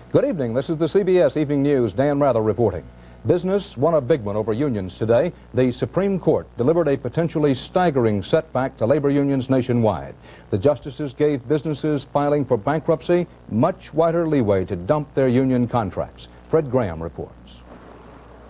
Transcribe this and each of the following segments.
Good evening. This is the CBS Evening News. Dan Rather reporting. Business won a big one over unions today. The Supreme Court delivered a potentially staggering setback to labor unions nationwide. The justices gave businesses filing for bankruptcy much wider leeway to dump their union contracts. Fred Graham reports.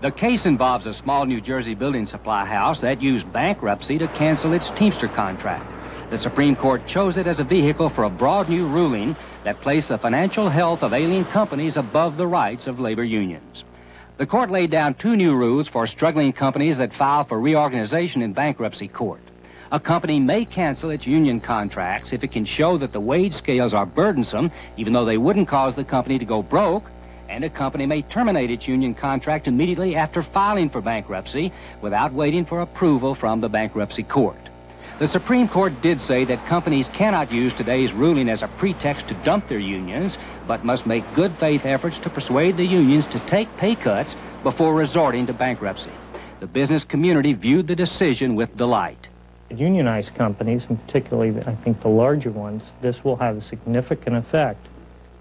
The case involves a small New Jersey building supply house that used bankruptcy to cancel its Teamster contract. The Supreme Court chose it as a vehicle for a broad new ruling that placed the financial health of alien companies above the rights of labor unions. The court laid down two new rules for struggling companies that file for reorganization in bankruptcy court. A company may cancel its union contracts if it can show that the wage scales are burdensome, even though they wouldn't cause the company to go broke, and a company may terminate its union contract immediately after filing for bankruptcy without waiting for approval from the bankruptcy court. The Supreme Court did say that companies cannot use today's ruling as a pretext to dump their unions, but must make good faith efforts to persuade the unions to take pay cuts before resorting to bankruptcy. The business community viewed the decision with delight. Unionized companies, and particularly I think the larger ones, this will have a significant effect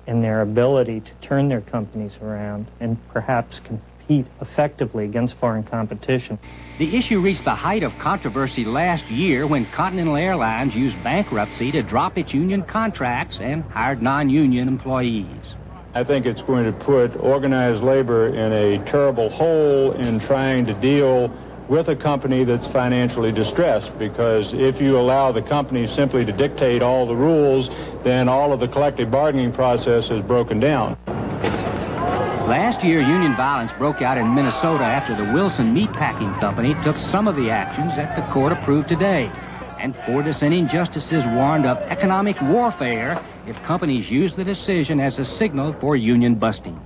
in their ability to turn their companies around and perhaps compete effectively against foreign competition. The issue reached the height of controversy last year when Continental Airlines used bankruptcy to drop its union contracts and hired non-union employees. I think it's going to put organized labor in a terrible hole in trying to deal with a company that's financially distressed, because if you allow the company simply to dictate all the rules, then all of the collective bargaining process is broken down. Last year, union violence broke out in Minnesota after the Wilson Meatpacking Company took some of the actions that the court approved today. And four dissenting justices warned of economic warfare if companies use the decision as a signal for union busting.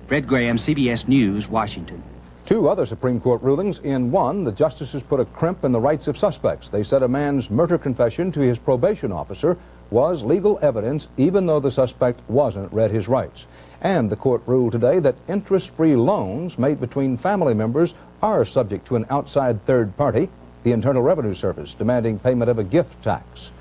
Fred Graham, CBS News, Washington. Two other Supreme Court rulings. In one, the justices put a crimp in the rights of suspects. They said a man's murder confession to his probation officer was legal evidence, even though the suspect wasn't read his rights. And the court ruled today that interest-free loans made between family members are subject to an outside third party, the Internal Revenue Service, demanding payment of a gift tax.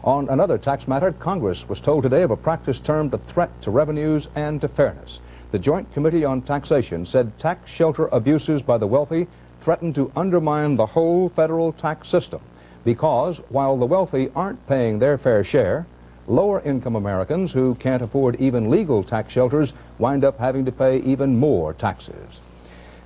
On another tax matter, Congress was told today of a practice termed a threat to revenues and to fairness. The Joint Committee on Taxation said tax shelter abuses by the wealthy threaten to undermine the whole federal tax system, because while the wealthy aren't paying their fair share, lower-income Americans who can't afford even legal tax shelters wind up having to pay even more taxes.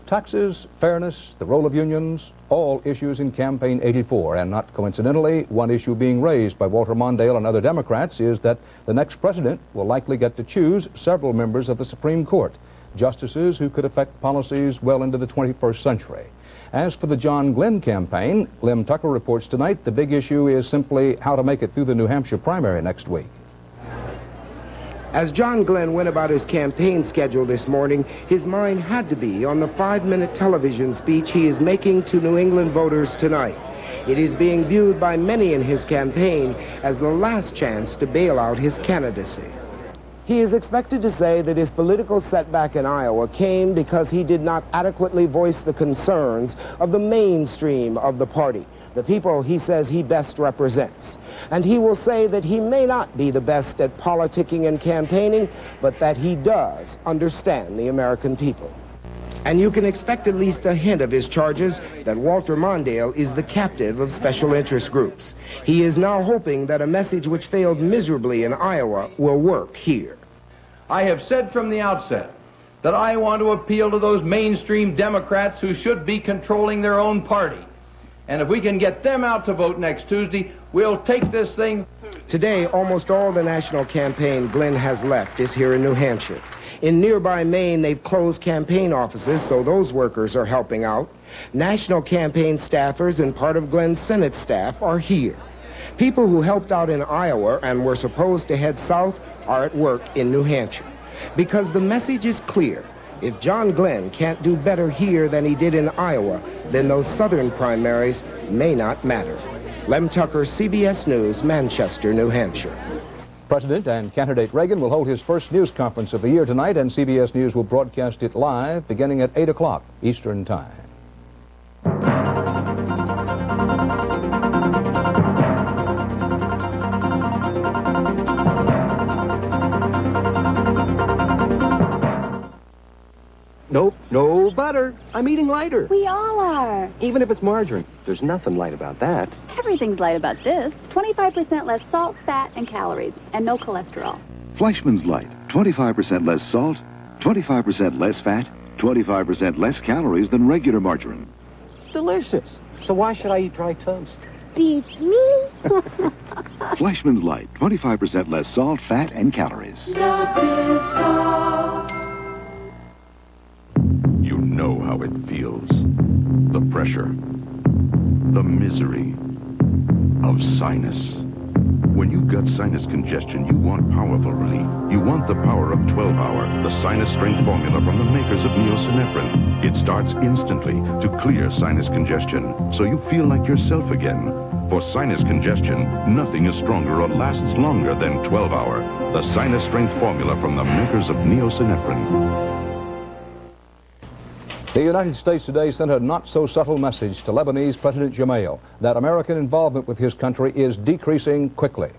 Taxes, fairness, the role of unions, all issues in Campaign 84, and not coincidentally, one issue being raised by Walter Mondale and other Democrats is that the next president will likely get to choose several members of the Supreme Court, justices who could affect policies well into the 21st century. As for the John Glenn campaign, Lem Tucker reports tonight the big issue is simply how to make it through the New Hampshire primary next week. As John Glenn went about his campaign schedule this morning, his mind had to be on the 5-minute television speech he is making to New England voters tonight. It is being viewed by many in his campaign as the last chance to bail out his candidacy. He is expected to say that his political setback in Iowa came because he did not adequately voice the concerns of the mainstream of the party, the people he says he best represents. And he will say that he may not be the best at politicking and campaigning, but that he does understand the American people. And you can expect at least a hint of his charges that Walter Mondale is the captive of special interest groups. He is now hoping that a message which failed miserably in Iowa will work here. I have said from the outset that I want to appeal to those mainstream Democrats who should be controlling their own party. And if we can get them out to vote next Tuesday, we'll take this thing. Today, almost all the national campaign Glenn has left is here in New Hampshire. In nearby Maine, they've closed campaign offices, so those workers are helping out. National campaign staffers and part of Glenn's Senate staff are here. People who helped out in Iowa and were supposed to head south are at work in New Hampshire. Because the message is clear. If John Glenn can't do better here than he did in Iowa, then those southern primaries may not matter. Lem Tucker, CBS News, Manchester, New Hampshire. President and candidate Reagan will hold his first news conference of the year tonight, and CBS News will broadcast it live beginning at 8 o'clock Eastern Time. No butter. I'm eating lighter. We all are. Even if it's margarine. There's nothing light about that. Everything's light about this. 25% less salt, fat, and calories, and no cholesterol. Fleischmann's Light. 25% less salt, 25% less fat, 25% less calories than regular margarine. Delicious. So why should I eat dry toast? Beats me. Fleischmann's Light. 25% less salt, fat, and calories. You know how it feels. The pressure. The misery of sinus. When you've got sinus congestion, you want powerful relief. You want the power of 12-hour, the sinus strength formula from the makers of Neosynephrine. It starts instantly to clear sinus congestion, so you feel like yourself again. For sinus congestion, nothing is stronger or lasts longer than 12-hour, the sinus strength formula from the makers of Neosynephrine. The United States today sent a not-so-subtle message to Lebanese President Gemayel that American involvement with his country is decreasing quickly.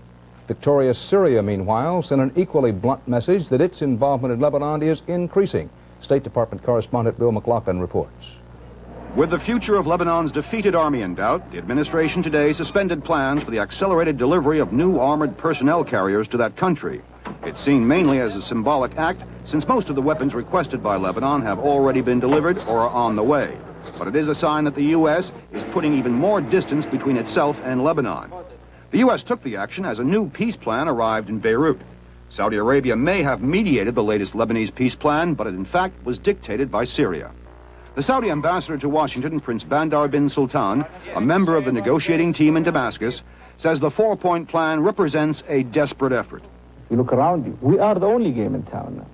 Victorious Syria, meanwhile, sent an equally blunt message that its involvement in Lebanon is increasing. State Department correspondent Bill McLaughlin reports. With the future of Lebanon's defeated army in doubt, the administration today suspended plans for the accelerated delivery of new armored personnel carriers to that country. It's seen mainly as a symbolic act, since most of the weapons requested by Lebanon have already been delivered or are on the way. But it is a sign that the U.S. is putting even more distance between itself and Lebanon. The U.S. took the action as a new peace plan arrived in Beirut. Saudi Arabia may have mediated the latest Lebanese peace plan, but it in fact was dictated by Syria. The Saudi ambassador to Washington, Prince Bandar bin Sultan, a member of the negotiating team in Damascus, says the four-point plan represents a desperate effort. You look around you. We are the only game in town now.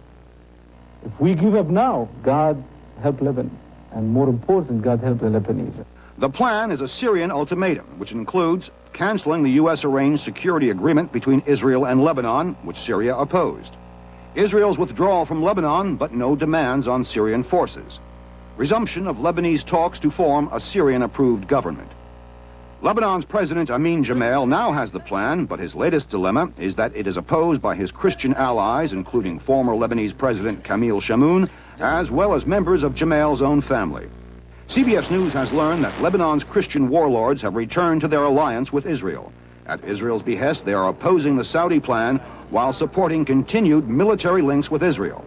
If we give up now, God help Lebanon. And more important, God help the Lebanese. The plan is a Syrian ultimatum, which includes canceling the U.S.-arranged security agreement between Israel and Lebanon, which Syria opposed. Israel's withdrawal from Lebanon, but no demands on Syrian forces. Resumption of Lebanese talks to form a Syrian-approved government. Lebanon's President Amin Gemayel now has the plan, but his latest dilemma is that it is opposed by his Christian allies, including former Lebanese President Camille Chamoun, as well as members of Gemayel's own family. CBS News has learned that Lebanon's Christian warlords have returned to their alliance with Israel. At Israel's behest, they are opposing the Saudi plan while supporting continued military links with Israel.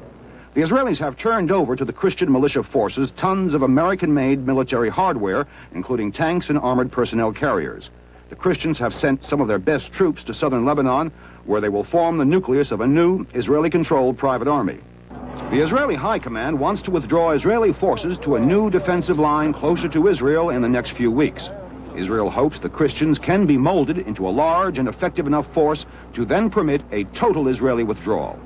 The Israelis have turned over to the Christian militia forces tons of American-made military hardware, including tanks and armored personnel carriers. The Christians have sent some of their best troops to southern Lebanon, where they will form the nucleus of a new Israeli-controlled private army. The Israeli High Command wants to withdraw Israeli forces to a new defensive line closer to Israel in the next few weeks. Israel hopes the Christians can be molded into a large and effective enough force to then permit a total Israeli withdrawal.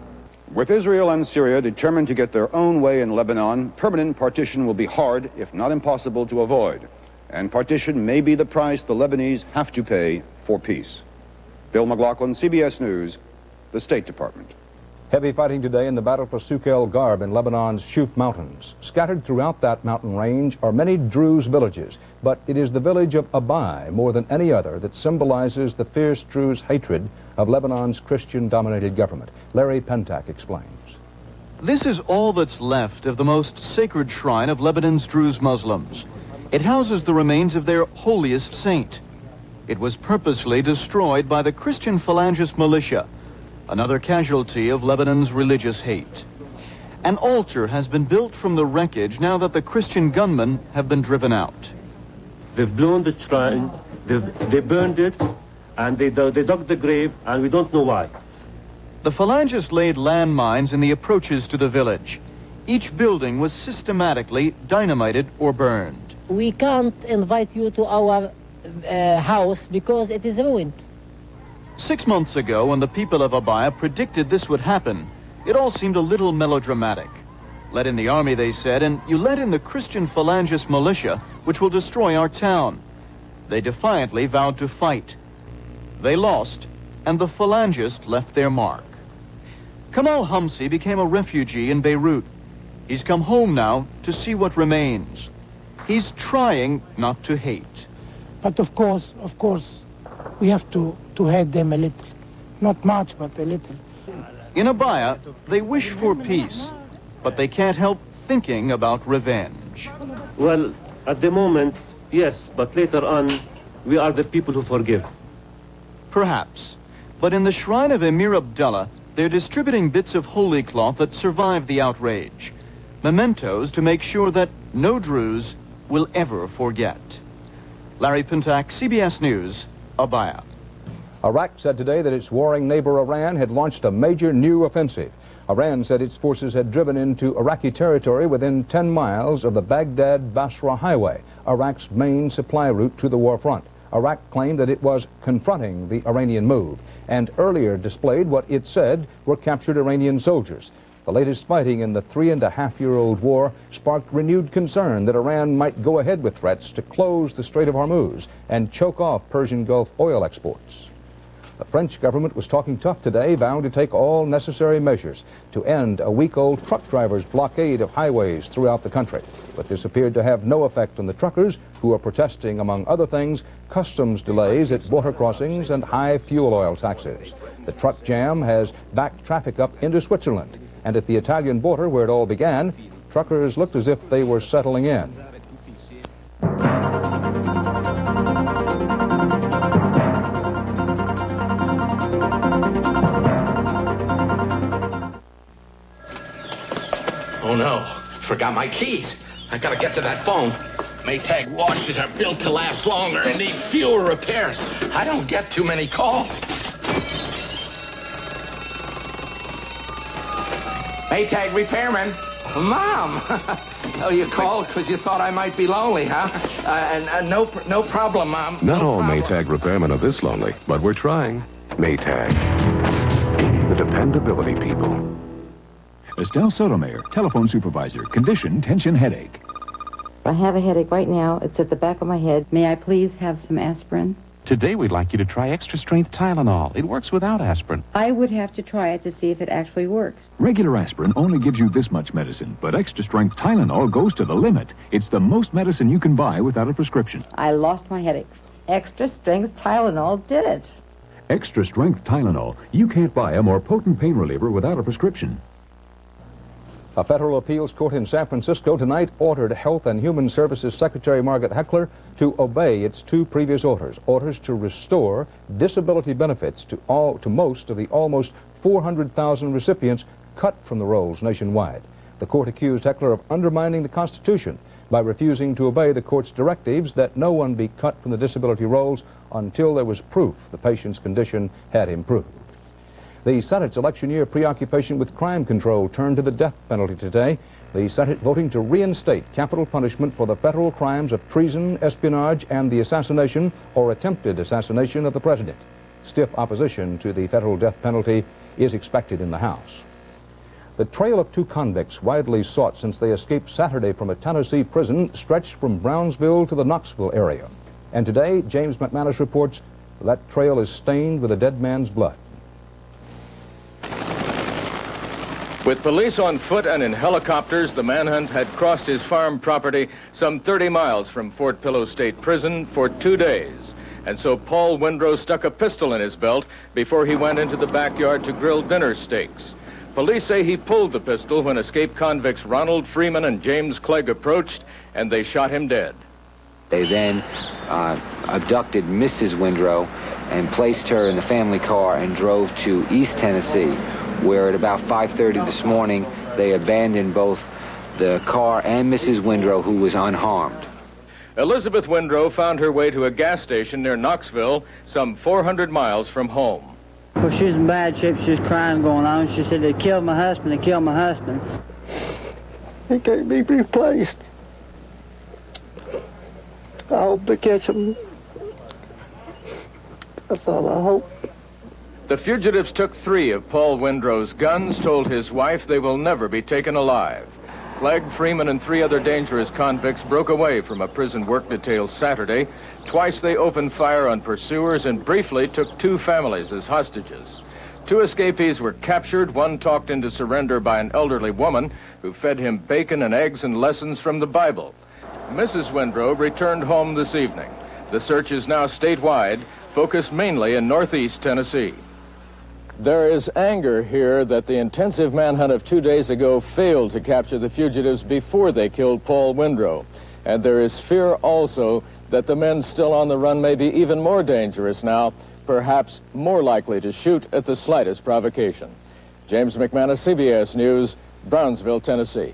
With Israel and Syria determined to get their own way in Lebanon, permanent partition will be hard, if not impossible, to avoid. And partition may be the price the Lebanese have to pay for peace. Bill McLaughlin, CBS News, the State Department. Heavy fighting today in the battle for Souk El Garb in Lebanon's Shuf Mountains. Scattered throughout that mountain range are many Druze villages, but it is the village of Abai, more than any other, that symbolizes the fierce Druze hatred of Lebanon's Christian-dominated government. Larry Pentak explains. This is all that's left of the most sacred shrine of Lebanon's Druze Muslims. It houses the remains of their holiest saint. It was purposely destroyed by the Christian Phalangist militia, another casualty of Lebanon's religious hate. An altar has been built from the wreckage now that the Christian gunmen have been driven out. They've blown the shrine, they burned it, and they dug the grave, and we don't know why. The Phalangists laid landmines in the approaches to the village. Each building was systematically dynamited or burned. We can't invite you to our house because it is ruined. 6 months ago, when the people of Abaya predicted this would happen, it all seemed a little melodramatic. Let in the army, they said, and you let in the Christian Phalangist militia, which will destroy our town. They defiantly vowed to fight. They lost, and the Phalangists left their mark. Kamal Hamsi became a refugee in Beirut. He's come home now to see what remains. He's trying not to hate. But of course, we have to hate them a little. Not much, but a little. In Abaya, they wish for peace, but they can't help thinking about revenge. Well, at the moment, yes, but later on, we are the people who forgive. Perhaps. But in the shrine of Emir Abdullah, they're distributing bits of holy cloth that survived the outrage. Mementos to make sure that no Druze will ever forget. Larry Pintak, CBS News, Abaya. Iraq said today that its warring neighbor Iran had launched a major new offensive. Iran said its forces had driven into Iraqi territory within 10 miles of the Baghdad-Basra highway, Iraq's main supply route to the war front. Iraq claimed that it was confronting the Iranian move and earlier displayed what it said were captured Iranian soldiers. The latest fighting in the 3.5-year-old war sparked renewed concern that Iran might go ahead with threats to close the Strait of Hormuz and choke off Persian Gulf oil exports. The French government was talking tough today, vowing to take all necessary measures to end a week-old truck drivers' blockade of highways throughout the country. But this appeared to have no effect on the truckers, who are protesting, among other things, customs delays at border crossings and high fuel oil taxes. The truck jam has backed traffic up into Switzerland. And at the Italian border, where it all began, truckers looked as if they were settling in. Oh no, forgot my keys. I gotta get to that phone. Maytag washes are built to last longer and need fewer repairs. I don't get too many calls. Maytag repairman. Mom! Oh, you called because you thought I might be lonely, huh? No problem, Mom. Not all Maytag repairmen are this lonely, but we're trying. Maytag. The dependability people. Estelle Sotomayor, telephone supervisor. Condition, tension, headache. I have a headache right now. It's at the back of my head. May I please have some aspirin? Today we'd like you to try extra strength Tylenol. It works without aspirin. I would have to try it to see if it actually works. Regular aspirin only gives you this much medicine, but extra strength Tylenol goes to the limit. It's the most medicine you can buy without a prescription. I lost my headache. Extra strength Tylenol did it. Extra strength Tylenol. You can't buy a more potent pain reliever without a prescription. A federal appeals court in San Francisco tonight ordered Health and Human Services Secretary Margaret Heckler to obey its two previous orders to restore disability benefits to most of the almost 400,000 recipients cut from the rolls nationwide. The court accused Heckler of undermining the Constitution by refusing to obey the court's directives that no one be cut from the disability rolls until there was proof the patient's condition had improved. The Senate's election year preoccupation with crime control turned to the death penalty today. The Senate voting to reinstate capital punishment for the federal crimes of treason, espionage, and the assassination or attempted assassination of the president. Stiff opposition to the federal death penalty is expected in the House. The trail of two convicts widely sought since they escaped Saturday from a Tennessee prison stretched from Brownsville to the Knoxville area. And today, James McManus reports that trail is stained with a dead man's blood. With police on foot and in helicopters, the manhunt had crossed his farm property some 30 miles from Fort Pillow State Prison for 2 days. And so Paul Windrow stuck a pistol in his belt before he went into the backyard to grill dinner steaks. Police say he pulled the pistol when escaped convicts Ronald Freeman and James Clegg approached, and they shot him dead. They then abducted Mrs. Windrow and placed her in the family car and drove to East Tennessee, where at about 5:30 this morning, they abandoned both the car and Mrs. Windrow, who was unharmed. Elizabeth Windrow found her way to a gas station near Knoxville, some 400 miles from home. Well, she was in bad shape. She was crying going on. She said, they killed my husband, they killed my husband. He can't be replaced. I hope they catch him. That's all I hope. The fugitives took 3 of Paul Windrow's guns, told his wife they will never be taken alive. Clegg, Freeman, and 3 other dangerous convicts broke away from a prison work detail Saturday. Twice they opened fire on pursuers and briefly took 2 families as hostages. 2 escapees were captured. One talked into surrender by an elderly woman who fed him bacon and eggs and lessons from the Bible. Mrs. Windrow returned home this evening. The search is now statewide, focused mainly in northeast Tennessee. There is anger here that the intensive manhunt of 2 days ago failed to capture the fugitives before they killed Paul Windrow. And there is fear also that the men still on the run may be even more dangerous now, perhaps more likely to shoot at the slightest provocation. James McManus, CBS News, Brownsville, Tennessee.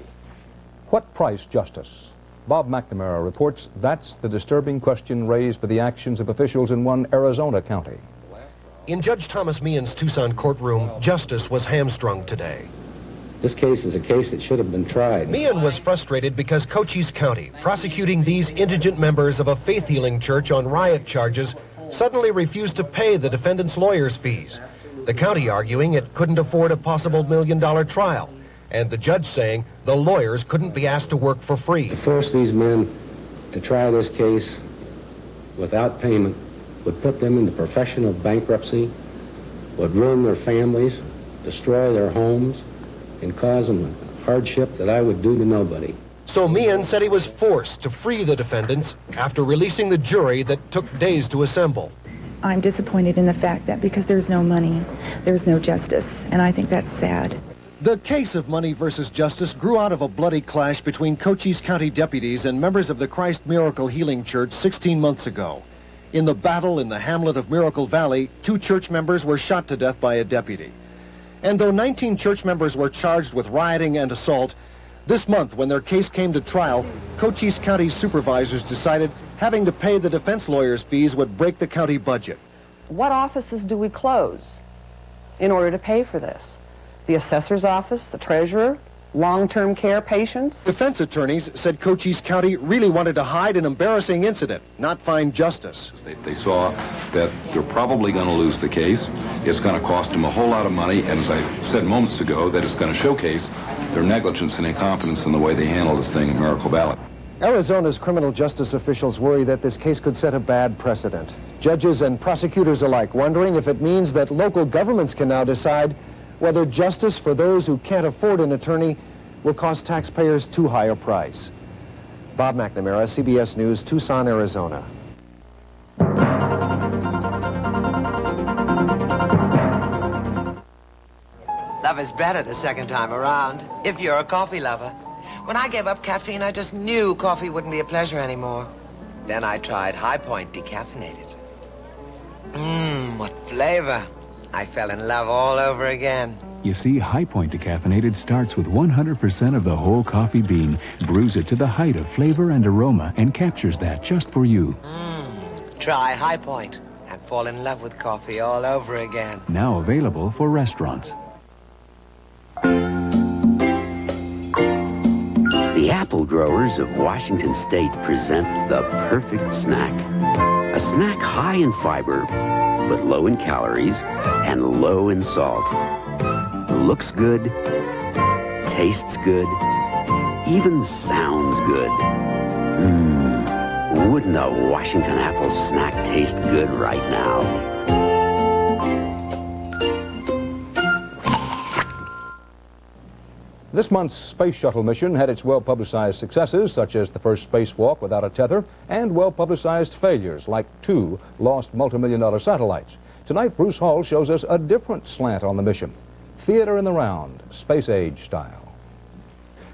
What price justice? Bob McNamara reports that's the disturbing question raised by the actions of officials in one Arizona county. In Judge Thomas Meehan's Tucson courtroom, justice was hamstrung today. This case is a case that should have been tried. Meehan was frustrated because Cochise County, prosecuting these indigent members of a faith-healing church on riot charges, suddenly refused to pay the defendants' lawyers' fees. The county arguing it couldn't afford a possible $1 million trial, and the judge saying the lawyers couldn't be asked to work for free. To force these men to try this case without payment would put them into professional bankruptcy, would ruin their families, destroy their homes, and cause them hardship that I would do to nobody. So Meehan said he was forced to free the defendants after releasing the jury that took days to assemble. I'm disappointed in the fact that because there's no money, there's no justice, and I think that's sad. The case of money versus justice grew out of a bloody clash between Cochise County deputies and members of the Christ Miracle Healing Church 16 months ago. In the battle in the hamlet of Miracle Valley, 2 church members were shot to death by a deputy. And though 19 church members were charged with rioting and assault, this month when their case came to trial, Cochise County supervisors decided having to pay the defense lawyers' fees would break the county budget. What offices do we close in order to pay for this? The assessor's office, the treasurer, long-term care patients? Defense attorneys said Cochise County really wanted to hide an embarrassing incident, not find justice. They saw that they're probably going to lose the case. It's going to cost them a whole lot of money, and as I said moments ago, that it's going to showcase their negligence and incompetence in the way they handle this thing in Miracle Valley. Arizona's criminal justice officials worry that this case could set a bad precedent. Judges and prosecutors alike wondering if it means that local governments can now decide whether justice for those who can't afford an attorney will cost taxpayers too high a price. Bob McNamara, CBS News, Tucson, Arizona. Love is better the second time around, if you're a coffee lover. When I gave up caffeine, I just knew coffee wouldn't be a pleasure anymore. Then I tried High Point decaffeinated. What flavor. I fell in love all over again. You see, High Point decaffeinated starts with 100% of the whole coffee bean, brews it to the height of flavor and aroma, and captures that just for you. Try High Point and fall in love with coffee all over again. Now available for restaurants. The apple growers of Washington State present the perfect snack. A snack high in fiber, but low in calories and low in salt. Looks good, tastes good, even sounds good. Wouldn't a Washington apple snack taste good right now? This month's space shuttle mission had its well-publicized successes, such as the first spacewalk without a tether, and well-publicized failures, like 2 lost multi-million-dollar satellites. Tonight, Bruce Hall shows us a different slant on the mission. Theater in the round, space-age style.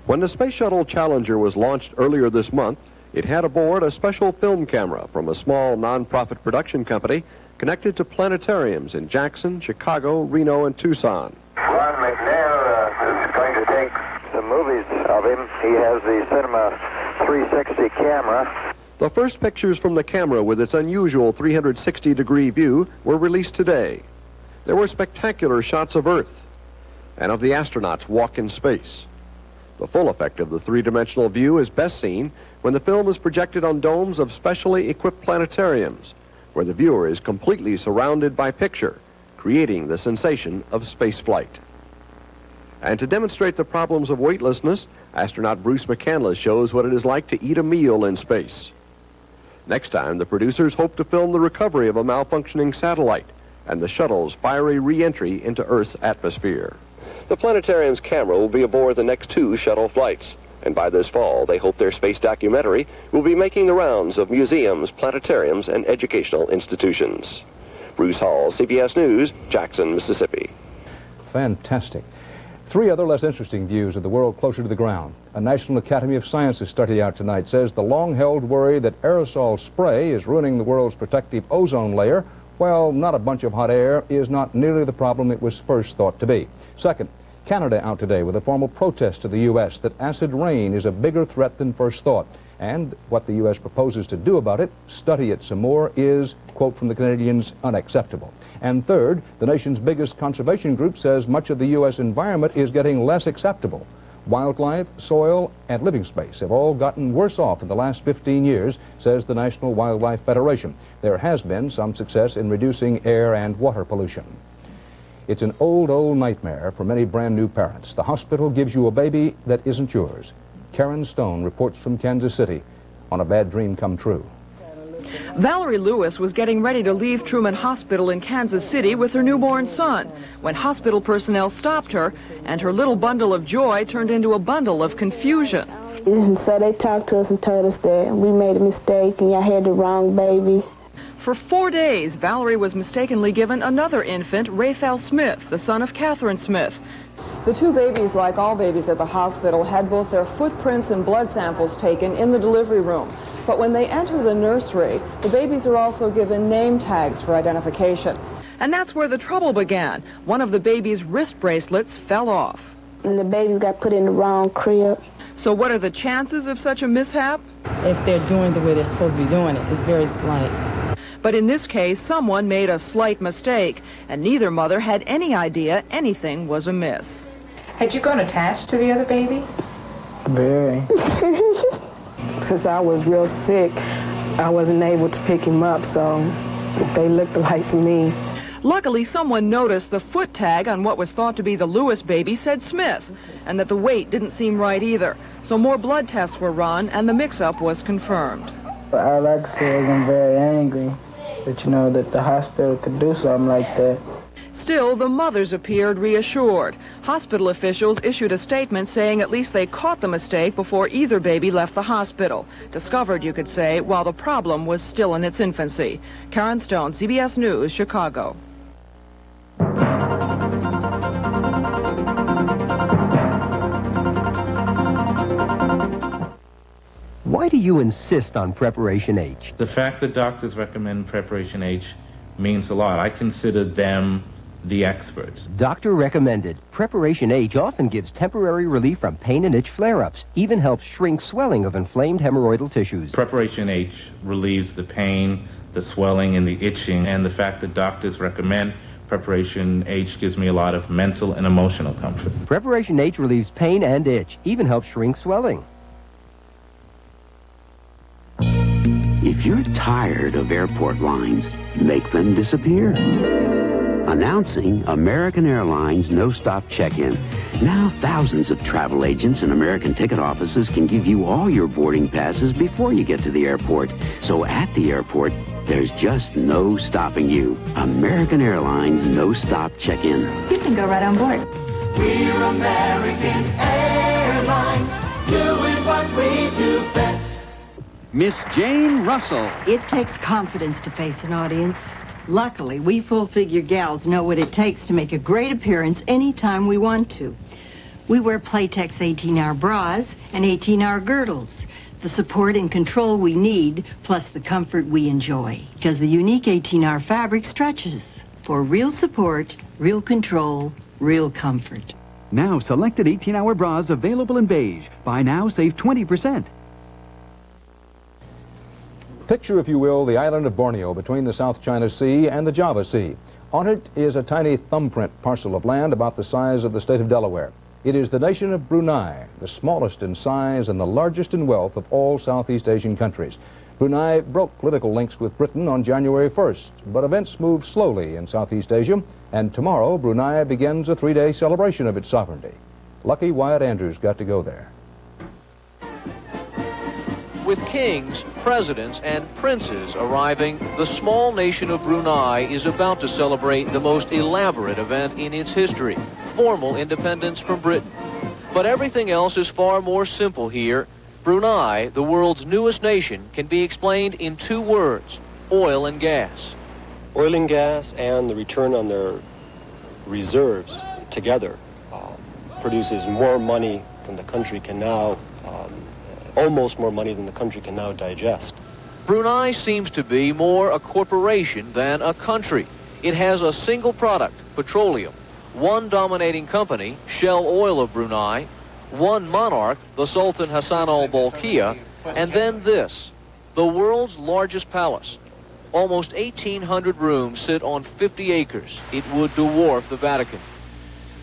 When the Space Shuttle Challenger was launched earlier this month, it had aboard a special film camera from a small non-profit production company connected to planetariums in Jackson, Chicago, Reno, and Tucson. Ron McNair is going to take some movies of him. He has the Cinema 360 camera. The first pictures from the camera with its unusual 360-degree view were released today. There were spectacular shots of Earth and of the astronauts walk in space. The full effect of the three-dimensional view is best seen when the film is projected on domes of specially equipped planetariums, where the viewer is completely surrounded by picture, creating the sensation of space flight. And to demonstrate the problems of weightlessness, astronaut Bruce McCandless shows what it is like to eat a meal in space. Next time, the producers hope to film the recovery of a malfunctioning satellite and the shuttle's fiery re-entry into Earth's atmosphere. The planetarium's camera will be aboard the next 2 shuttle flights, and by this fall, they hope their space documentary will be making the rounds of museums, planetariums, and educational institutions. Bruce Hall, CBS News, Jackson, Mississippi. fantastic. 3 other less interesting views of the world closer to the ground. A National Academy of Sciences study out tonight says the long-held worry that aerosol spray is ruining the world's protective ozone layer, well, not a bunch of hot air, is not nearly the problem it was first thought to be. Second, Canada out today with a formal protest to the U.S. that acid rain is a bigger threat than first thought. And what the U.S. proposes to do about it, study it some more, is, quote from the Canadians, unacceptable. And third, the nation's biggest conservation group says much of the U.S. environment is getting less acceptable. Wildlife, soil, and living space have all gotten worse off in the last 15 years, says the National Wildlife Federation. There has been some success in reducing air and water pollution. It's an old nightmare for many brand new parents. The hospital gives you a baby that isn't yours. Karen Stone reports from Kansas City on a bad dream come true. Valerie Lewis was getting ready to leave Truman Hospital in Kansas City with her newborn son when hospital personnel stopped her, and her little bundle of joy turned into a bundle of confusion. And so they talked to us and told us that we made a mistake and y'all had the wrong baby. For 4 days, Valerie was mistakenly given another infant, Raphael Smith, the son of Catherine Smith. The 2 babies, like all babies at the hospital, had both their footprints and blood samples taken in the delivery room. But when they enter the nursery, the babies are also given name tags for identification. And that's where the trouble began. One of the baby's wrist bracelets fell off. And the babies got put in the wrong crib. So what are the chances of such a mishap? If they're doing the way they're supposed to be doing it, it's very slight. But in this case, someone made a slight mistake, and neither mother had any idea anything was amiss. Had you grown attached to the other baby? Very. Since I was real sick, I wasn't able to pick him up, so they looked alike to me. Luckily, someone noticed the foot tag on what was thought to be the Lewis baby said Smith, and that the weight didn't seem right either. So more blood tests were run, and the mix-up was confirmed. All I can say is I'm very angry that, you know, that the hospital could do something like that. Still, the mothers appeared reassured. Hospital officials issued a statement saying at least they caught the mistake before either baby left the hospital. Discovered, you could say, while the problem was still in its infancy. Karen Stone, CBS News, Chicago. Why do you insist on Preparation H? The fact that doctors recommend Preparation H means a lot. I consider them the experts. Doctor recommended. Preparation H often gives temporary relief from pain and itch flare-ups, even helps shrink swelling of inflamed hemorrhoidal tissues. Preparation H relieves the pain, the swelling, and the itching, and the fact that doctors recommend Preparation H gives me a lot of mental and emotional comfort. Preparation H relieves pain and itch, even helps shrink swelling. If you're tired of airport lines, make them disappear. Announcing American Airlines No-Stop Check-In. Now thousands of travel agents and American ticket offices can give you all your boarding passes before you get to the airport. So at the airport, there's just no stopping you. American Airlines No-Stop Check-In. You can go right on board. We're American Airlines, doing what we do best. Miss Jane Russell. It takes confidence to face an audience. Luckily, we full-figure gals know what it takes to make a great appearance anytime we want to. We wear Playtex 18-hour bras and 18-hour girdles. The support and control we need, plus the comfort we enjoy. Because the unique 18-hour fabric stretches for real support, real control, real comfort. Now, selected 18-hour bras available in beige. Buy now, save 20%. Picture, if you will, the island of Borneo between the South China Sea and the Java Sea. On it is a tiny thumbprint parcel of land about the size of the state of Delaware. It is the nation of Brunei, the smallest in size and the largest in wealth of all Southeast Asian countries. Brunei broke political links with Britain on January 1st, but events move slowly in Southeast Asia, and tomorrow Brunei begins a 3-day celebration of its sovereignty. Lucky Wyatt Andrews got to go there. With kings, presidents, and princes arriving, the small nation of Brunei is about to celebrate the most elaborate event in its history, formal independence from Britain. But everything else is far more simple here. Brunei, the world's newest nation, can be explained in 2 words: oil and gas. Oil and gas and the return on their reserves together produces more money than the country can now, almost more money than the country can now digest. Brunei seems to be more a corporation than a country. It has a single product, petroleum, one dominating company, Shell Oil of Brunei, one monarch, the Sultan Hassan al-Bolkiah, and then this, the world's largest palace. Almost 1,800 rooms sit on 50 acres. It would dwarf the Vatican.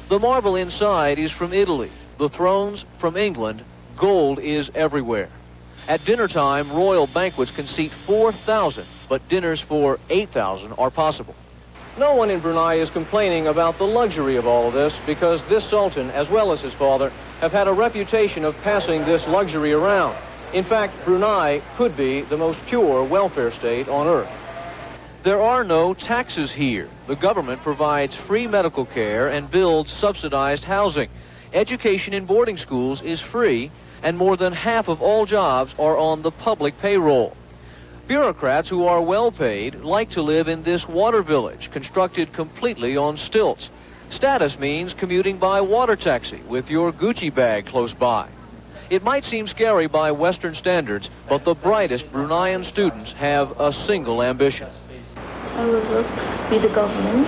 The marble inside is from Italy, the thrones from England. Gold is everywhere. At dinner time, royal banquets can seat 4,000, but dinners for 8,000 are possible. No one in Brunei is complaining about the luxury of all of this, because this sultan, as well as his father, have had a reputation of passing this luxury around. In fact, Brunei could be the most pure welfare state on earth. There are no taxes here. The government provides free medical care and builds subsidized housing. Education in boarding schools is free, and more than half of all jobs are on the public payroll. Bureaucrats who are well paid like to live in this water village, constructed completely on stilts. Status means commuting by water taxi with your Gucci bag close by. It might seem scary by Western standards, but the brightest Bruneian students have a single ambition. I will work with the government.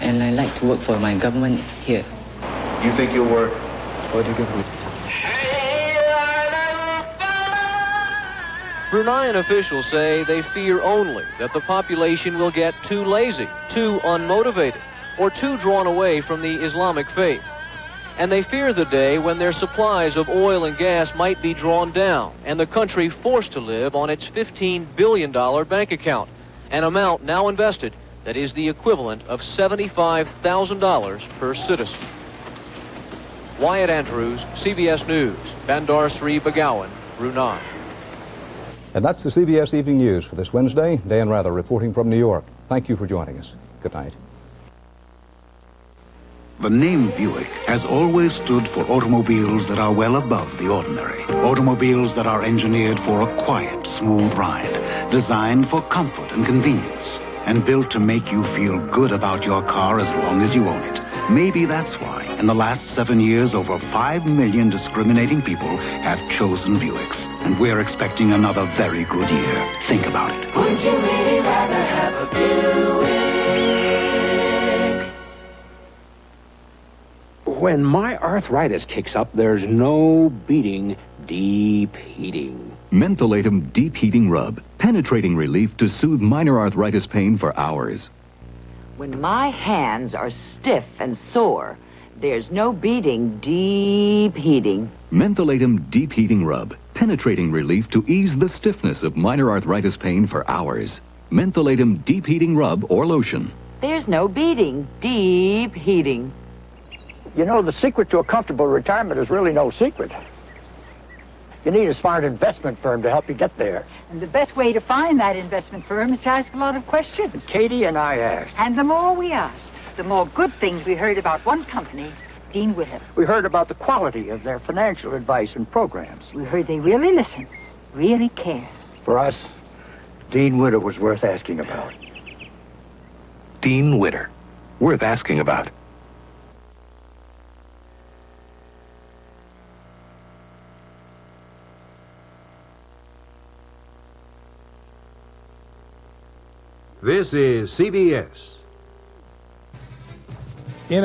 And I like to work for my government here. You think you'll work for the government? Bruneian officials say they fear only that the population will get too lazy, too unmotivated, or too drawn away from the Islamic faith. And they fear the day when their supplies of oil and gas might be drawn down and the country forced to live on its $15 billion bank account, an amount now invested that is the equivalent of $75,000 per citizen. Wyatt Andrews, CBS News, Bandar Sri Begawan, Brunei. And that's the CBS Evening News for this Wednesday. Dan Rather reporting from New York. Thank you for joining us. Good night. The name Buick has always stood for automobiles that are well above the ordinary. Automobiles that are engineered for a quiet, smooth ride, designed for comfort and convenience, and built to make you feel good about your car as long as you own it. Maybe that's why, in the last 7 years, over 5 million discriminating people have chosen Buicks. And we're expecting another very good year. Think about it. Would you really rather have a Buick? When my arthritis kicks up, there's no beating deep heating. Mentholatum Deep Heating Rub. Penetrating relief to soothe minor arthritis pain for hours. When my hands are stiff and sore, there's no beating deep heating. Mentholatum Deep Heating Rub. Penetrating relief to ease the stiffness of minor arthritis pain for hours. Mentholatum Deep Heating Rub or Lotion. There's no beating deep heating. You know, the secret to a comfortable retirement is really no secret. You need a smart investment firm to help you get there. And the best way to find that investment firm is to ask a lot of questions. Katie and I asked. And the more we ask, the more good things we heard about one company, Dean Witter. We heard about the quality of their financial advice and programs. We heard they really listen, really care. For us, Dean Witter was worth asking about. Dean Witter. Worth asking about. This is CBS.